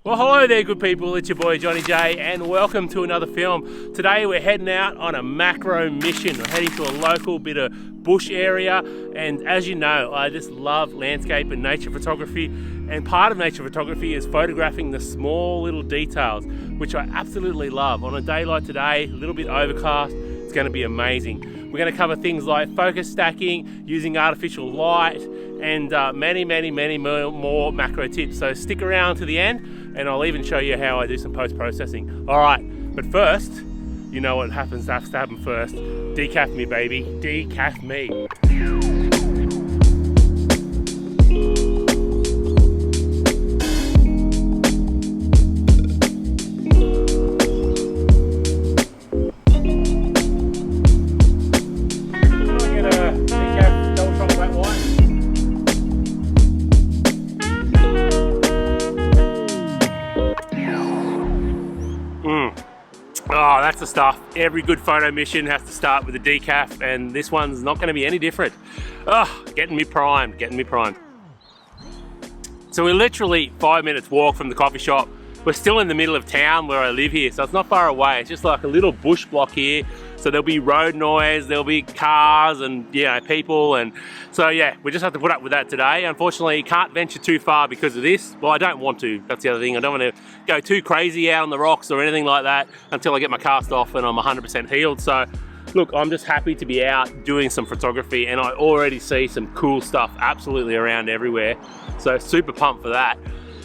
Well, hello there, good people. It's your boy Johny-J, and welcome to another film. Today we're heading out on a macro mission. We're heading to a local bit of bush area, and as you know, I just love landscape and nature photography, and part of nature photography is photographing the small little details, which I absolutely love. On a day like today, a little bit overcast, it's going to be amazing. We're going to cover things like focus stacking, using artificial light, and many more macro tips. So stick around to the end, and I'll even show you how I do some post-processing. All right, but first, you know what has to happen first. Decaf me, baby. Decaf me. Oh, that's the stuff. Every good photo mission has to start with a decaf, and this one's not going to be any different. Oh, getting me primed. So we're literally 5 minutes walk from the coffee shop. We're still in the middle of town where I live here, so it's not far away. It's just like a little bush block here. So there'll be road noise, there'll be cars and people, and so yeah, we just have to put up with that today. Unfortunately, can't venture too far because of this. Well, I don't want to, that's the other thing. I don't want to go too crazy out on the rocks or anything like that until I get my cast off and I'm 100% healed. So look, I'm just happy to be out doing some photography, and I already see some cool stuff absolutely around everywhere. So super pumped for that.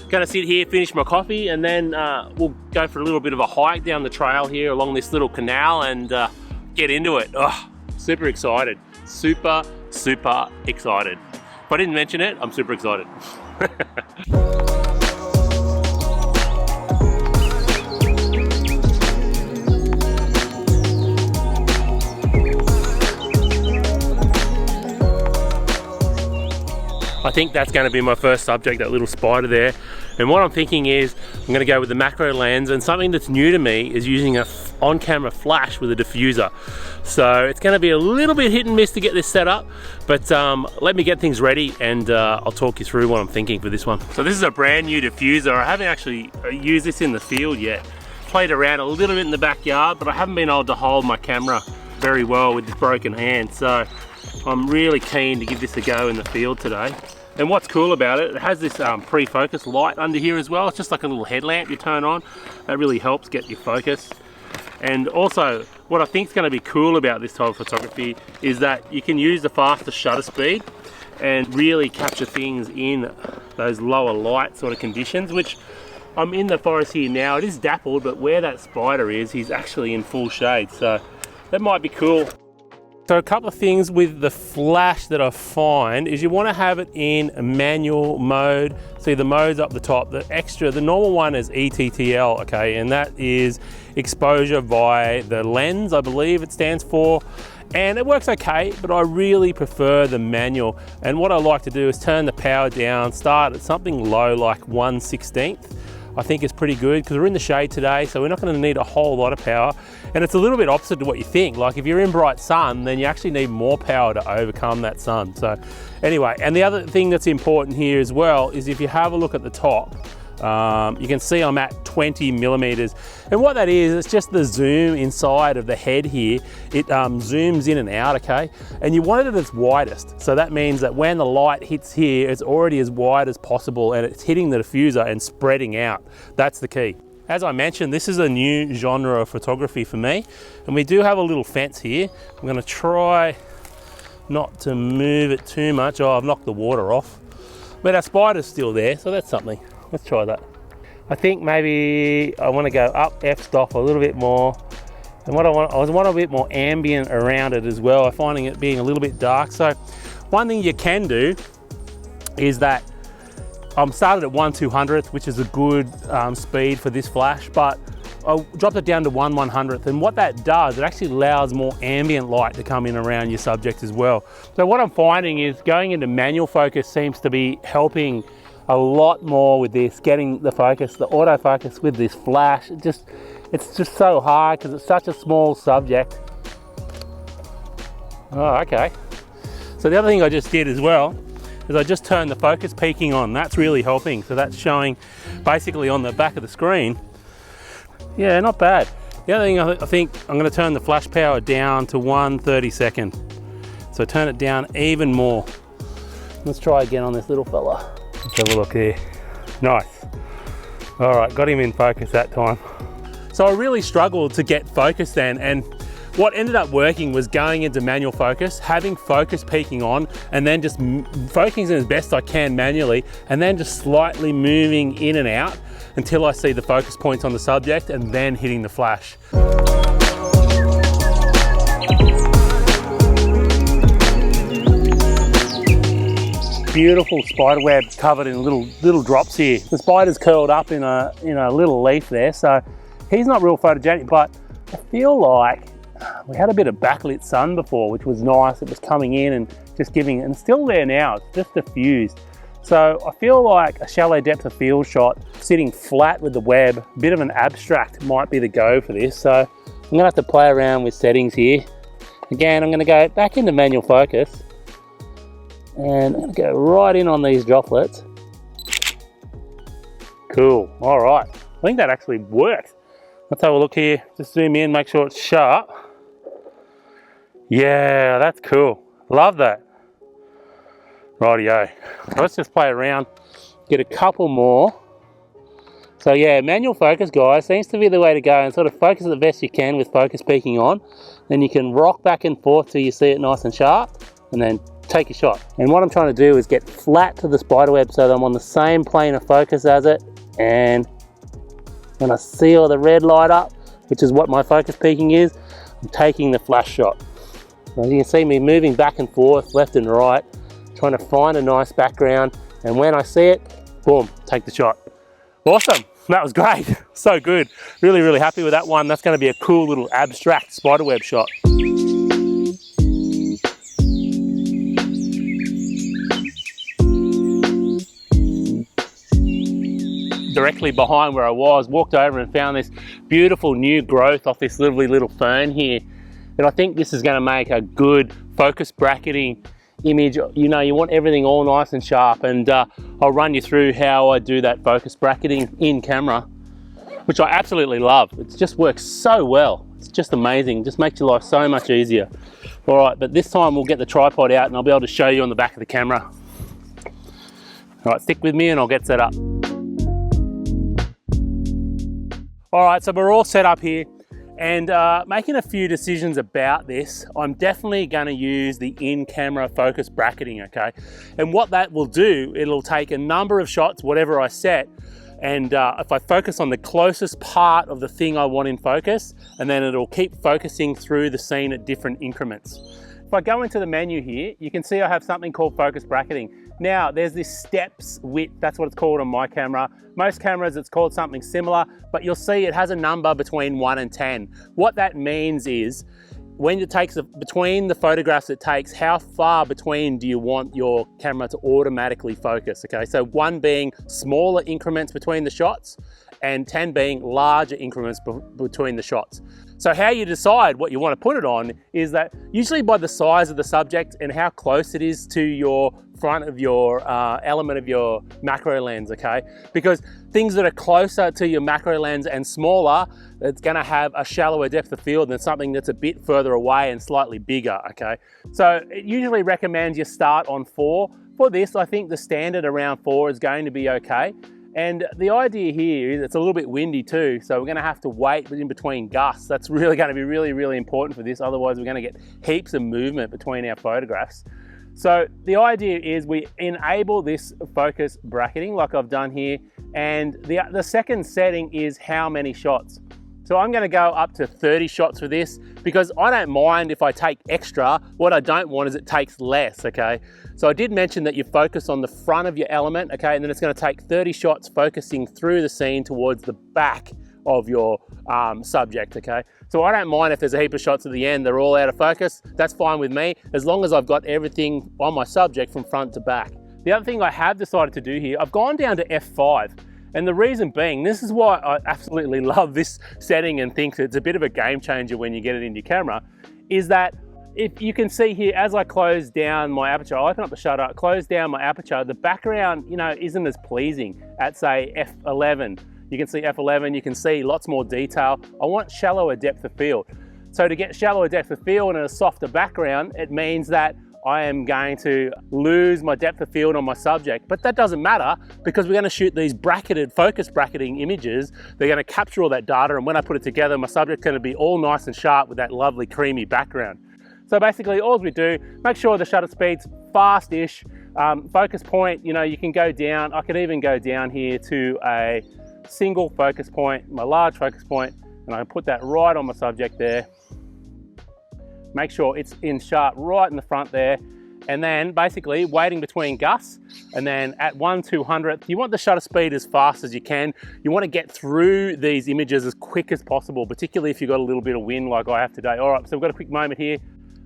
Gonna sit here, finish my coffee, and then we'll go for a little bit of a hike down the trail here along this little canal and get into it. Oh, super excited. Super excited. If I didn't mention it, I'm super excited. I think that's going to be my first subject, that little spider there. And what I'm thinking is I'm going to go with the macro lens, and something that's new to me is using a on-camera flash with a diffuser. So it's going to be a little bit hit and miss to get this set up, but let me get things ready and I'll talk you through what I'm thinking for this one. So this is a brand new diffuser. I haven't actually used this in the field yet. Played around a little bit in the backyard, but I haven't been able to hold my camera very well with this broken hand. So I'm really keen to give this a go in the field today. And what's cool about it, it has this pre-focus light under here as well. It's just like a little headlamp you turn on. That really helps get your focus. And also, what I think is going to be cool about this type of photography is that you can use the faster shutter speed and really capture things in those lower light sort of conditions, which I'm in the forest here now. It is dappled, but where that spider is, he's actually in full shade. So that might be cool. So a couple of things with the flash that I find is you want to have it in manual mode. See the modes up the top. The normal one is ETTL, okay, and that is exposure by the lens, I believe it stands for. And it works okay, but I really prefer the manual. And what I like to do is turn the power down, start at something low like 1/16. I think it's pretty good because we're in the shade today, so we're not going to need a whole lot of power. And it's a little bit opposite to what you think. Like if you're in bright sun, then you actually need more power to overcome that sun. So anyway, and the other thing that's important here as well is if you have a look at the top, you can see I'm at 20 millimeters. And what that is, it's just the zoom inside of the head here. It zooms in and out, okay? And you want it at its widest. So that means that when the light hits here, it's already as wide as possible and it's hitting the diffuser and spreading out. That's the key. As I mentioned, this is a new genre of photography for me. And we do have a little fence here. I'm gonna try not to move it too much. Oh, I've knocked the water off. But our spider's still there, so that's something. Let's try that. I think maybe I want to go up f-stop a little bit more. And what I want a bit more ambient around it as well. I'm finding it being a little bit dark. So one thing you can do is that I'm started at 1/200th, which is a good speed for this flash, but I dropped it down to 1/100th. And what that does, it actually allows more ambient light to come in around your subject as well. So what I'm finding is going into manual focus seems to be helping a lot more with this, getting the focus, the autofocus with this flash. It's just so hard because it's such a small subject. Oh, okay. So the other thing I just did as well is I just turn the focus peaking on. That's really helping. So that's showing basically on the back of the screen. Yeah, not bad. The other thing, I think I'm going to turn the flash power down to 1/32. So turn it down even more. Let's try again on this little fella. Let's have a look here. Nice. All right, got him in focus that time. So I really struggled to get focus then, and what ended up working was going into manual focus, having focus peaking on, and then just focusing as best I can manually, and then just slightly moving in and out until I see the focus points on the subject, and then hitting the flash. Beautiful spider web covered in little drops here. The spider's curled up in a little leaf there, so he's not real photogenic, but I feel like we had a bit of backlit sun before, which was nice. It was coming in and just giving, and still there now, it's just diffused. So I feel like a shallow depth of field shot, sitting flat with the web, a bit of an abstract might be the go for this. So I'm gonna have to play around with settings here. Again, I'm gonna go back into manual focus, and I'm gonna go right in on these droplets. Cool, all right. I think that actually worked. Let's have a look here, just zoom in, make sure it's sharp. Yeah, that's cool, love that. Rightio, so let's just play around, get a couple more. So yeah, manual focus, guys, seems to be the way to go, and sort of focus the best you can with focus peaking on. Then you can rock back and forth till you see it nice and sharp, and then take a shot. And what I'm trying to do is get flat to the spider web so that I'm on the same plane of focus as it, and when I see all the red light up, which is what my focus peaking is, I'm taking the flash shot. So you can see me moving back and forth, left and right, trying to find a nice background, and when I see it, boom, take the shot. Awesome, that was great, so good. Really, really happy with that one. That's gonna be a cool little abstract spiderweb shot. Directly behind where I was, walked over and found this beautiful new growth off this lovely little fern here. And I think this is gonna make a good focus bracketing image. You know, you want everything all nice and sharp, and I'll run you through how I do that focus bracketing in camera, which I absolutely love. It just works so well. It's just amazing, just makes your life so much easier. All right, but this time we'll get the tripod out and I'll be able to show you on the back of the camera. All right, stick with me and I'll get set up. All right, so we're all set up here, and making a few decisions about this. I'm definitely gonna use the in-camera focus bracketing, okay? And what that will do, it'll take a number of shots, whatever I set, and if I focus on the closest part of the thing I want in focus, and then it'll keep focusing through the scene at different increments. If I go into the menu here, you can see I have something called focus bracketing. Now, there's this steps width, that's what it's called on my camera. Most cameras, it's called something similar, but you'll see it has a number between 1 and 10. What that means is, when it takes, between the photographs it takes, how far between do you want your camera to automatically focus, okay? So 1 being smaller increments between the shots, and 10 being larger increments between the shots. So how you decide what you want to put it on is that usually by the size of the subject and how close it is to your front of your element of your macro lens, okay? Because things that are closer to your macro lens and smaller, it's gonna have a shallower depth of field than something that's a bit further away and slightly bigger, okay? So it usually recommends you start on 4. For this, I think the standard around 4 is going to be okay. And the idea here is it's a little bit windy too, so we're gonna have to wait in between gusts. That's really gonna be really important for this, otherwise we're gonna get heaps of movement between our photographs. So the idea is we enable this focus bracketing like I've done here, and the second setting is how many shots. So I'm gonna go up to 30 shots for this, because I don't mind if I take extra. What I don't want is it takes less, okay? So I did mention that you focus on the front of your element, okay? And then it's gonna take 30 shots focusing through the scene towards the back of your subject, okay? So I don't mind if there's a heap of shots at the end, they're all out of focus. That's fine with me, as long as I've got everything on my subject from front to back. The other thing I have decided to do here, I've gone down to f5. And the reason being, this is why I absolutely love this setting and think it's a bit of a game changer when you get it in your camera, is that if you can see here, as I close down my aperture, I open up the shutter, close down my aperture, the background, you know, isn't as pleasing at say f11. You can see f11, you can see lots more detail. I want shallower depth of field. So to get shallower depth of field and a softer background, it means that I am going to lose my depth of field on my subject, but that doesn't matter because we're going to shoot these bracketed, focus bracketing images. They're going to capture all that data, and when I put it together, my subject's going to be all nice and sharp with that lovely creamy background. So basically all we do, make sure the shutter speed's fast-ish, focus point, you know, you can go down. I could even go down here to a single focus point, my large focus point, and I can put that right on my subject there. Make sure it's in sharp right in the front there, and then basically waiting between gusts, and then at 1/200th, you want the shutter speed as fast as you can. You want to get through these images as quick as possible, particularly if you've got a little bit of wind like I have today. All right, so we've got a quick moment here.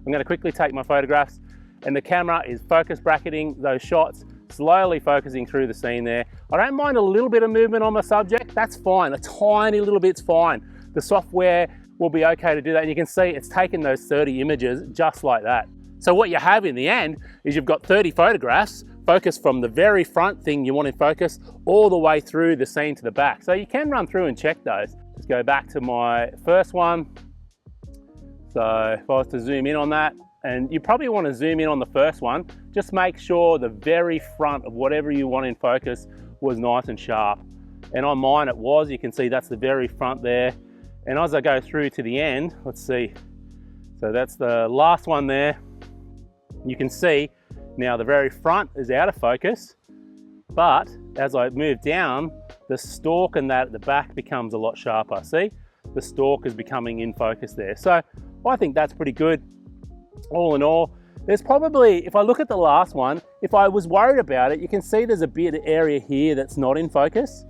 I'm going to quickly take my photographs, and the camera is focus bracketing those shots, slowly focusing through the scene there. I don't mind a little bit of movement on my subject, that's fine. A tiny little bit's fine. The software will be okay to do that, and you can see it's taken those 30 images just like that. So what you have in the end is you've got 30 photographs focused from the very front thing you want in focus all the way through the scene to the back. So you can run through and check those. Let's go back to my first one. So if I was to zoom in on that, and you probably want to zoom in on the first one, just make sure the very front of whatever you want in focus was nice and sharp. And on mine it was, you can see that's the very front there. And as I go through to the end, let's see. So that's the last one there. You can see now the very front is out of focus, but as I move down, the stalk and that at the back becomes a lot sharper. See, the stalk is becoming in focus there. So I think that's pretty good. All in all, there's probably, if I look at the last one, if I was worried about it, you can see there's a bit of area here that's not in focus,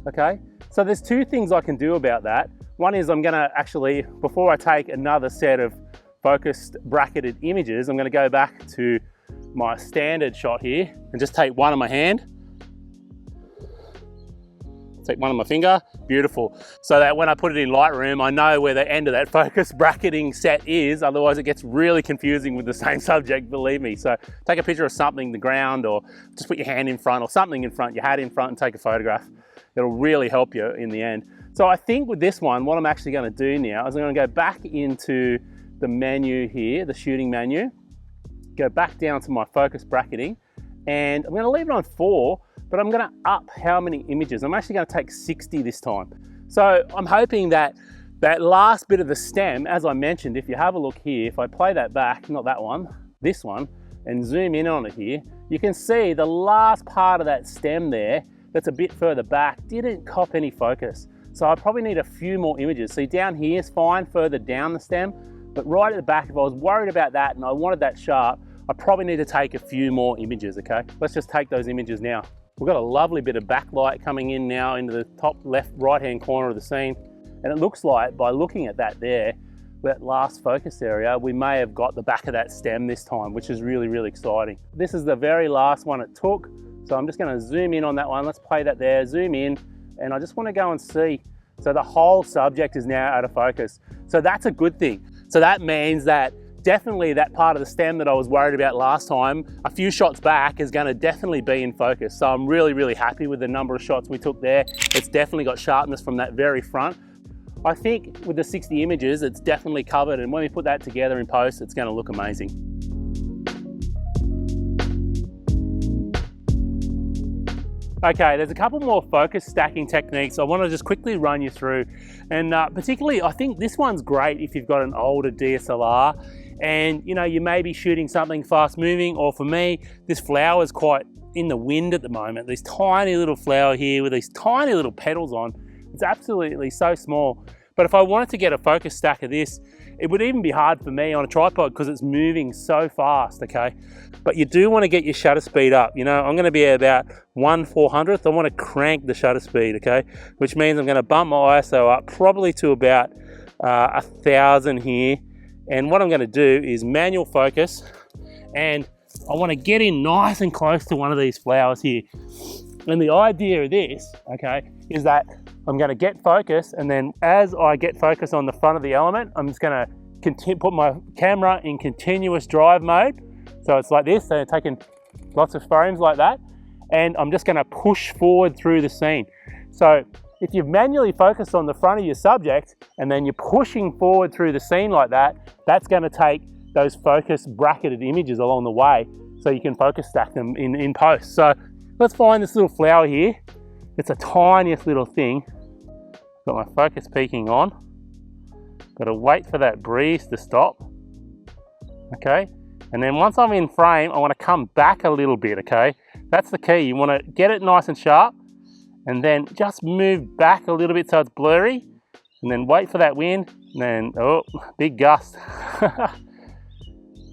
okay? So there's two things I can do about that. One is I'm gonna actually, before I take another set of focused bracketed images, I'm gonna go back to my standard shot here and just take one in my hand. Take one on my finger, beautiful. So that when I put it in Lightroom, I know where the end of that focus bracketing set is, otherwise it gets really confusing with the same subject, believe me. So take a picture of something, the ground, or just put your hand in front or something in front, your hat in front, and take a photograph. It'll really help you in the end. So I think with this one, what I'm actually gonna do now is I'm gonna go back into the menu here, the shooting menu, go back down to my focus bracketing, and I'm gonna leave it on 4, but I'm gonna up how many images. I'm actually gonna take 60 this time. So I'm hoping that that last bit of the stem, as I mentioned, if you have a look here, if I play that back, not that one, this one, and zoom in on it here, you can see the last part of that stem there, that's a bit further back, didn't cop any focus. So I probably need a few more images. See, down here is fine, further down the stem, but right at the back, if I was worried about that and I wanted that sharp, I probably need to take a few more images, okay? Let's just take those images now. We've got a lovely bit of backlight coming in now into the top left right-hand corner of the scene. And it looks like by looking at that there, that last focus area, we may have got the back of that stem this time, which is really, really exciting. This is the very last one it took. So I'm just gonna zoom in on that one. Let's play that there, zoom in. And I just wanna go and see. So the whole subject is now out of focus. So that's a good thing. So that means that definitely that part of the stem that I was worried about last time, a few shots back, is gonna definitely be in focus. So I'm really, really happy with the number of shots we took there. It's definitely got sharpness from that very front. I think with the 60 images, it's definitely covered. And when we put that together in post, it's gonna look amazing. Okay, there's a couple more focus stacking techniques I want to just quickly run you through. And particularly, I think this one's great if you've got an older DSLR and you know, you may be shooting something fast moving, or for me, this flower is quite in the wind at the moment. This tiny little flower here with these tiny little petals on, it's absolutely so small. But if I wanted to get a focus stack of this, it would even be hard for me on a tripod because it's moving so fast, okay? But you do want to get your shutter speed up. You know, I'm going to be at about 1/400th. I want to crank the shutter speed, okay? Which means I'm going to bump my ISO up probably to about 1000 here. And what I'm going to do is manual focus, and I want to get in nice and close to one of these flowers here. And the idea of this, okay, is that I'm going to get focus, and then as I get focus on the front of the element, I'm just going to put my camera in continuous drive mode. So it's like this, so taking lots of frames like that. And I'm just gonna push forward through the scene. So if you've manually focused on the front of your subject and then you're pushing forward through the scene like that, that's gonna take those focus bracketed images along the way so you can focus stack them in post. So let's find this little flower here. It's a tiniest little thing. Got my focus peaking on. Gotta wait for that breeze to stop. Okay, and then once I'm in frame, I wanna come back a little bit, okay? That's the key. You wanna get it nice and sharp and then just move back a little bit so it's blurry and then wait for that wind and then, oh, big gust.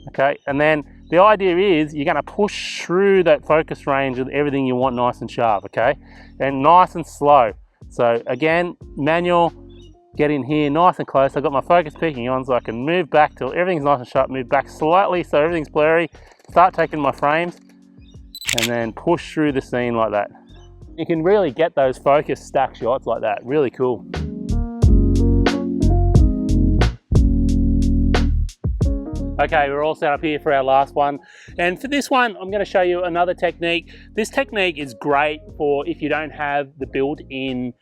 Okay, and then the idea is you're gonna push through that focus range with everything you want nice and sharp, okay? And nice and slow. So again, manual, get in here nice and close. I've got my focus peaking on so I can move back till everything's nice and sharp, move back slightly so everything's blurry, start taking my frames, and then push through the scene like that. You can really get those focus stack shots like that, really cool. Okay, we're all set up here for our last one. And for this one, I'm gonna show you another technique. This technique is great for if you don't have the built-in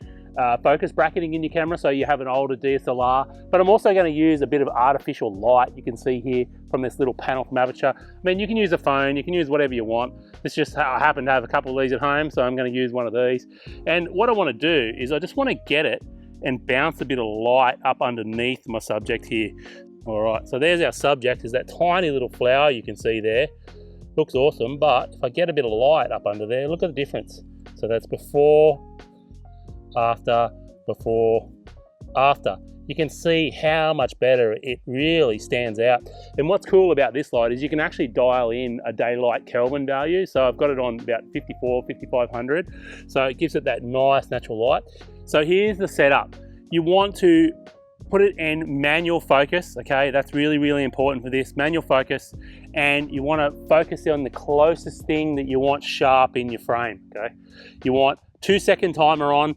focus bracketing in your camera, so you have an older DSLR, but I'm also going to use a bit of artificial light. You can see here from this little panel from Aperture. I mean, you can use a phone, you can use whatever you want. It's just how I happen to have a couple of these at home, so I'm going to use one of these. And what I want to do is I just want to get it and bounce a bit of light up underneath my subject here. All right, so there's our subject, is that tiny little flower you can see there. Looks awesome, but if I get a bit of light up under there, look at the difference. So that's before, after, before, after. You can see how much better it really stands out. And what's cool about this light is you can actually dial in a daylight Kelvin value. So I've got it on about 54, 5500. So it gives it that nice natural light. So here's the setup. You want to put it in manual focus, okay? That's really, really important for this, manual focus. And you want to focus on the closest thing that you want sharp in your frame, okay? You want 2-second timer on.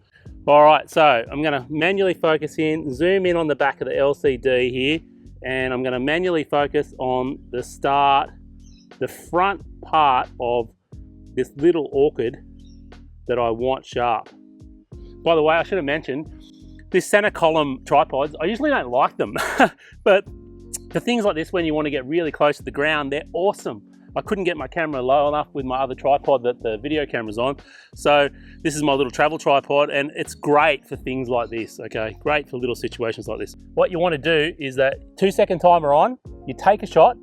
All right, so I'm gonna manually focus in, zoom in on the back of the LCD here, and I'm gonna manually focus on the start, the front part of this little orchid that I want sharp. By the way, I should have mentioned, this center column tripods, I usually don't like them, but for things like this, when you want to get really close to the ground, they're awesome. I couldn't get my camera low enough with my other tripod that the video camera's on. So this is my little travel tripod, and it's great for things like this, okay? Great for little situations like this. What you want to do is that 2-second timer on, you take a shot,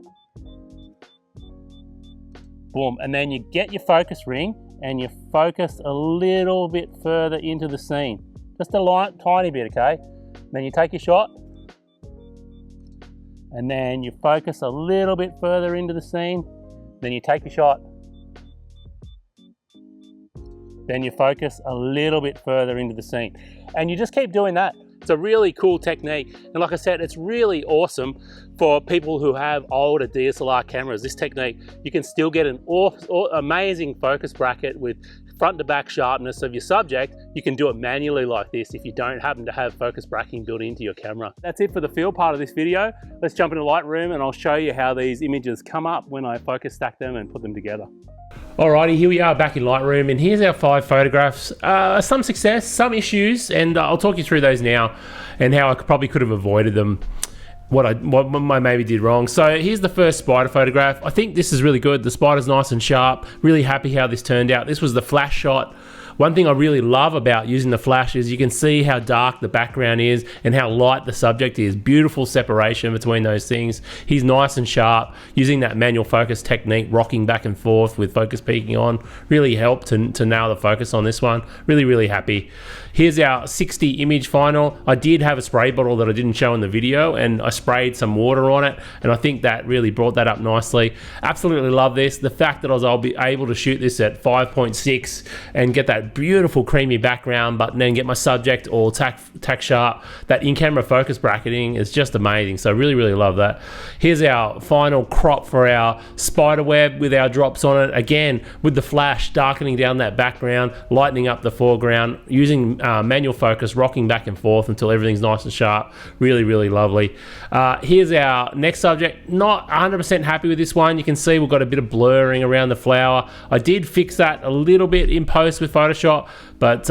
boom, and then you get your focus ring and you focus a little bit further into the scene. Just a tiny bit, okay? Then you take your shot, and then you focus a little bit further into the scene. Then you take your shot. Then you focus a little bit further into the scene. And you just keep doing that. It's a really cool technique. And like I said, it's really awesome for people who have older DSLR cameras. This technique, you can still get an amazing focus bracket with front to back sharpness of your subject. You can do it manually like this if you don't happen to have focus bracketing built into your camera. That's it for the field part of this video. Let's jump into Lightroom and I'll show you how these images come up when I focus stack them and put them together. Alrighty, here we are back in Lightroom, and here's our 5 photographs. Some success, some issues, and I'll talk you through those now and how I probably could have avoided them, what I maybe did wrong. So here's the first spider photograph. I think this is really good. The spider's nice and sharp. Really happy how this turned out. This was the flash shot. One thing I really love about using the flash is you can see how dark the background is and how light the subject is. Beautiful separation between those things. He's nice and sharp. Using that manual focus technique, rocking back and forth with focus peaking on, really helped to nail the focus on this one. Really, really happy. Here's our 60 image final. I did have a spray bottle that I didn't show in the video, and I sprayed some water on it, and I think that really brought that up nicely. Absolutely love this. The fact that I was able to shoot this at 5.6 and get that that beautiful creamy background, but then get my subject all tack sharp. That in-camera focus bracketing is just amazing. So really, really love that. Here's our final crop for our spider web with our drops on it. Again, with the flash, darkening down that background, lightening up the foreground, using manual focus, rocking back and forth until everything's nice and sharp. Really, really lovely. Here's our next subject. Not 100% happy with this one. You can see we've got a bit of blurring around the flower. I did fix that a little bit in post with Photoshop, but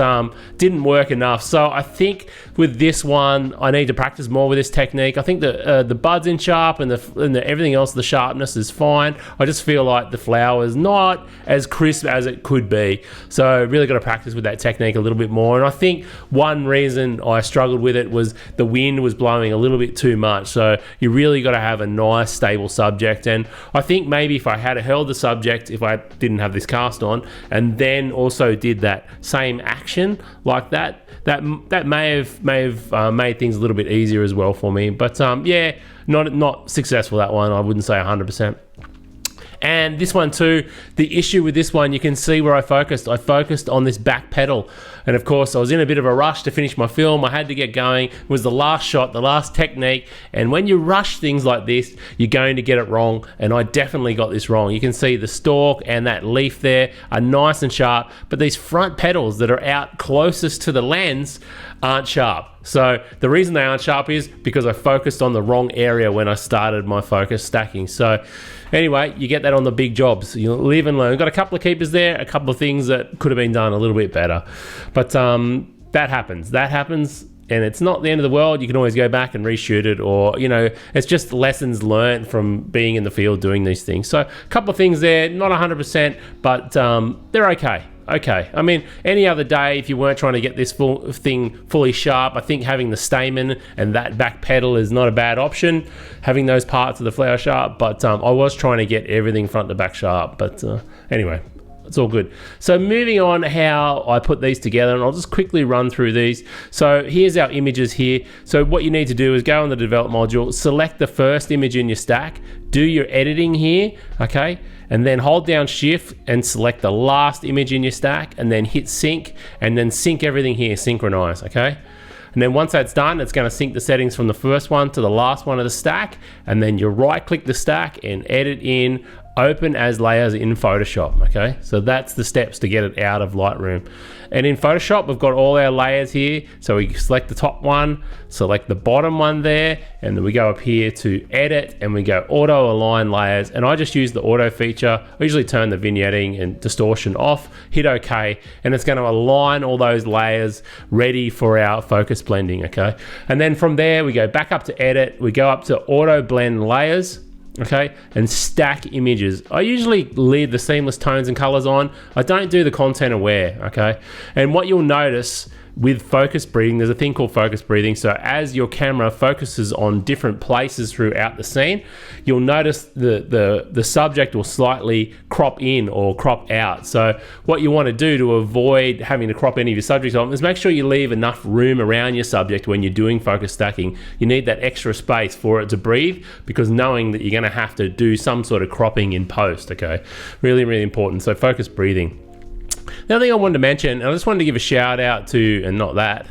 didn't work enough. So I think with this one, I need to practice more with this technique. I think the bud's in sharp and everything else, the sharpness is fine. I just feel like the flower is not as crisp as it could be. So really got to practice with that technique a little bit more. And I think one reason I struggled with it was the wind was blowing a little bit too much. So you really got to have a nice stable subject. And I think maybe if I had held the subject, if I didn't have this cast on, and then also did that same action like that may have made things a little bit easier as well for me. But yeah, not successful, that one. I wouldn't say 100%. And this one too, the issue with this one, you can see where I focused on this back pedal. And of course I was in a bit of a rush to finish my film. I had to get going. It was the last shot, the last technique. And when you rush things like this, you're going to get it wrong. And I definitely got this wrong. You can see the stalk and that leaf there are nice and sharp, but these front petals that are out closest to the lens aren't sharp. So the reason they aren't sharp is because I focused on the wrong area when I started my focus stacking. So anyway, you get that on the big jobs. You live and learn. Got a couple of keepers there, a couple of things that could have been done a little bit better. But that happens. And it's not the end of the world. You can always go back and reshoot it, or, you know, it's just lessons learned from being in the field doing these things. So a couple of things there, not 100%, but they're okay. Okay, I mean, any other day, if you weren't trying to get this thing fully sharp, I think having the stamen and that back pedal is not a bad option, having those parts of the flower sharp, but I was trying to get everything front to back sharp, but anyway, it's all good. So moving on, how I put these together, and I'll just quickly run through these. So here's our images here. So what you need to do is go on the develop module, select the first image in your stack, do your editing here, okay? And then hold down shift and select the last image in your stack, and then hit sync, and then sync everything here, synchronize, okay? And then once that's done, it's going to sync the settings from the first one to the last one of the stack, and then you right click the stack and edit in open as layers in Photoshop, okay? So that's the steps to get it out of Lightroom. And in Photoshop, we've got all our layers here. So we select the top one, select the bottom one there, and then we go up here to edit, and we go auto align layers. And I just use the auto feature. I usually turn the vignetting and distortion off, hit OK, and it's going to align all those layers ready for our focus blending, okay? And then from there, we go back up to edit, we go up to auto blend layers, okay, and stack images. I usually leave the seamless tones and colors on. I don't do the content aware, okay? And what you'll notice with focus breathing, there's a thing called focus breathing. So as your camera focuses on different places throughout the scene, you'll notice the subject will slightly crop in or crop out. So what you want to do to avoid having to crop any of your subjects on is make sure you leave enough room around your subject when you're doing focus stacking. You need that extra space for it to breathe, because knowing that you're going to have to do some sort of cropping in post, okay? Really, really important. So focus breathing. The other thing I wanted to mention, and I just wanted to give a shout out to, and not that,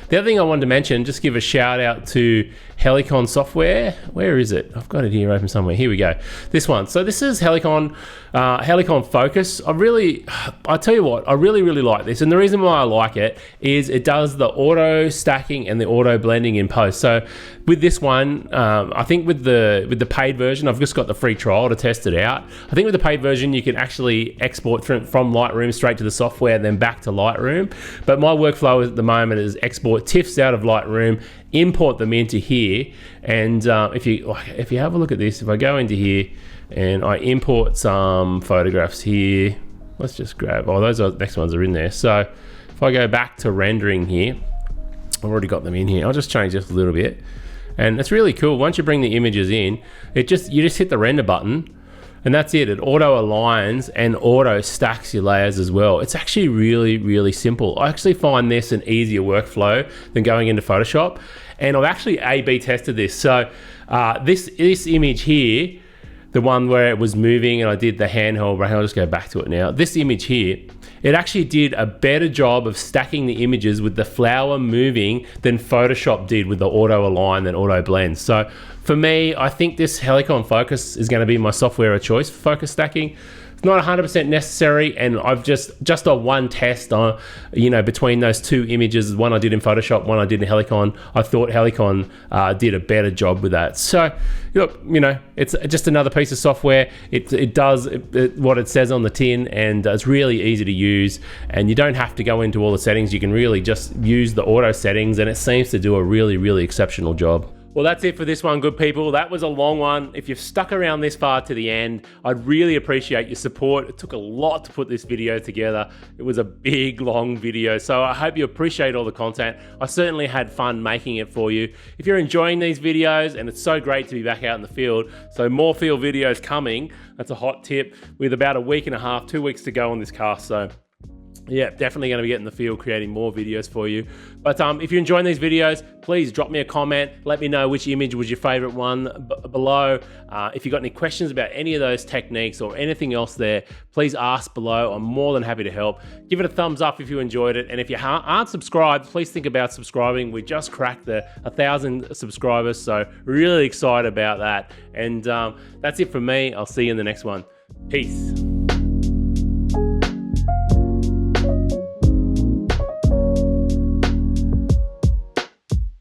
the other thing I wanted to mention, just give a shout out to Helicon software. Where is it? I've got it here open somewhere. Here we go. This one. So this is Helicon Focus. I tell you what, I really, really like this. And the reason why I like it is it does the auto stacking and the auto blending in post. So with this one, I think with the paid version, I've just got the free trial to test it out. I think with the paid version, you can actually export from Lightroom straight to the software, then back to Lightroom. But my workflow at the moment is export TIFFs out of Lightroom, import them into here, and if you have a look at this, if I go into here and I import some photographs here, let's just grab, those next ones are in there. So if I go back to rendering here, I've already got them in here. I'll just change this a little bit, and it's really cool. Once you bring the images in, you just hit the render button, and that's it. It auto aligns and auto stacks your layers as well. It's actually really, really simple. I actually find this an easier workflow than going into Photoshop. And I've actually A/B tested this. So this image here, the one where it was moving and I did the handheld, I'll just go back to it now. This image here, it actually did a better job of stacking the images with the flower moving than Photoshop did with the auto align and auto blend. So for me, I think this Helicon Focus is going to be my software of choice for focus stacking. It's not 100% necessary, and I've just on one test on, you know, between those two images, one I did in Photoshop, one I did in Helicon, I thought Helicon did a better job with that. So look, you know, it's just another piece of software. It does what it says on the tin, and it's really easy to use, and you don't have to go into all the settings. You can really just use the auto settings, and it seems to do a really exceptional job. Well, that's it for this one, good people. That was a long one. If you've stuck around this far to the end, I'd really appreciate your support. It took a lot to put this video together. It was a big, long video, so I hope you appreciate all the content. I certainly had fun making it for you. If you're enjoying these videos, and it's so great to be back out in the field, so more field videos coming. That's a hot tip, with about a week and a half, 2 weeks to go on this cast, so yeah, definitely going to be getting in the field creating more videos for you. But if you're enjoying these videos, please drop me a comment. Let me know which image was your favorite one below. If you've got any questions about any of those techniques or anything else there, please ask below. I'm more than happy to help. Give it a thumbs up if you enjoyed it. And if you aren't subscribed, please think about subscribing. We just cracked the 1,000 subscribers, so really excited about that. And that's it from me. I'll see you in the next one. Peace.